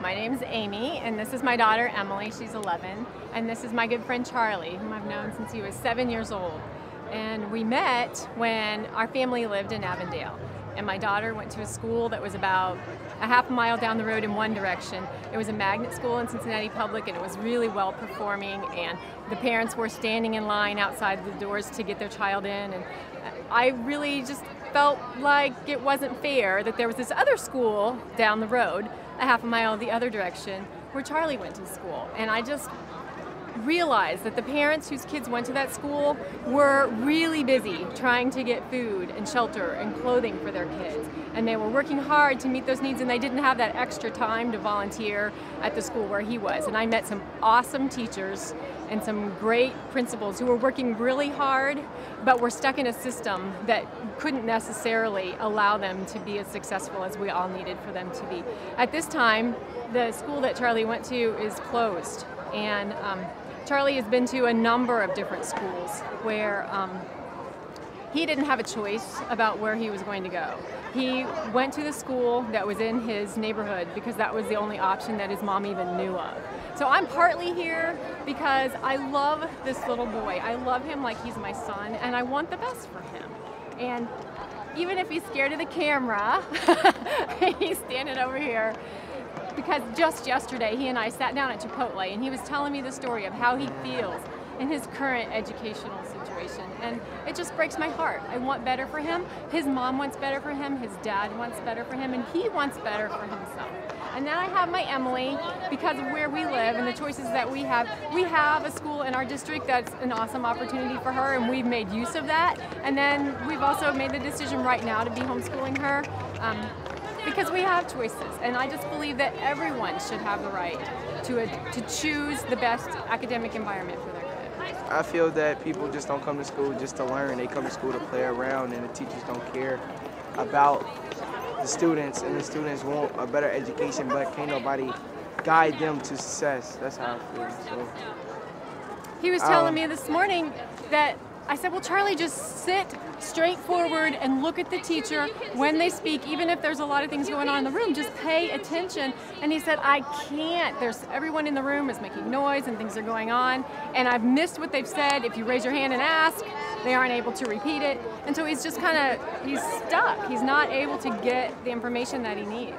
My name's Amy, and this is my daughter Emily. She's 11, and this is my good friend Charlie, whom I've known since he was 7 years old. And we met when our family lived in Avondale, and my daughter went to a school that was about a half a mile down the road in one direction. It was a magnet school in Cincinnati Public, and it was really well performing, and the parents were standing in line outside the doors to get their child in. And I really just felt like it wasn't fair that there was this other school down the road, a half a mile the other direction, where Charlie went to school. And I just realized that the parents whose kids went to that school were really busy trying to get food and shelter and clothing for their kids. And they were working hard to meet those needs, and they didn't have that extra time to volunteer at the school where he was. And I met some awesome teachers and some great principals who were working really hard, but were stuck in a system that couldn't necessarily allow them to be as successful as we all needed for them to be. At this time, the school that Charlie went to is closed, and Charlie has been to a number of different schools where he didn't have a choice about where he was going to go. He went to the school that was in his neighborhood because that was the only option that his mom even knew of. So I'm partly here because I love this little boy. I love him like he's my son, and I want the best for him. And even if he's scared of the camera, he's standing over here, because just yesterday he and I sat down at Chipotle, and he was telling me the story of how he feels in his current educational situation, and it just breaks my heart. I want better for him. His mom wants better for him, his dad wants better for him, and he wants better for himself. And then I have my Emily, because of where we live and the choices that we have a school in our district that's an awesome opportunity for her, and we've made use of that. And then we've also made the decision right now to be homeschooling her, because we have choices, and I just believe that everyone should have the right to choose the best academic environment for their kids. I feel that people just don't come to school just to learn. They come to school to play around, and the teachers don't care about the students, and the students want a better education, but can't nobody guide them to success. That's how I feel. So, he was telling me this morning that I said, well, Charlie, just sit straight forward and look at the teacher when they speak, even if there's a lot of things going on in the room, just pay attention. And he said, I can't. Everyone in the room is making noise and things are going on, and I've missed what they've said. If you raise your hand and ask, they aren't able to repeat it. And so he's just he's stuck. He's not able to get the information that he needs.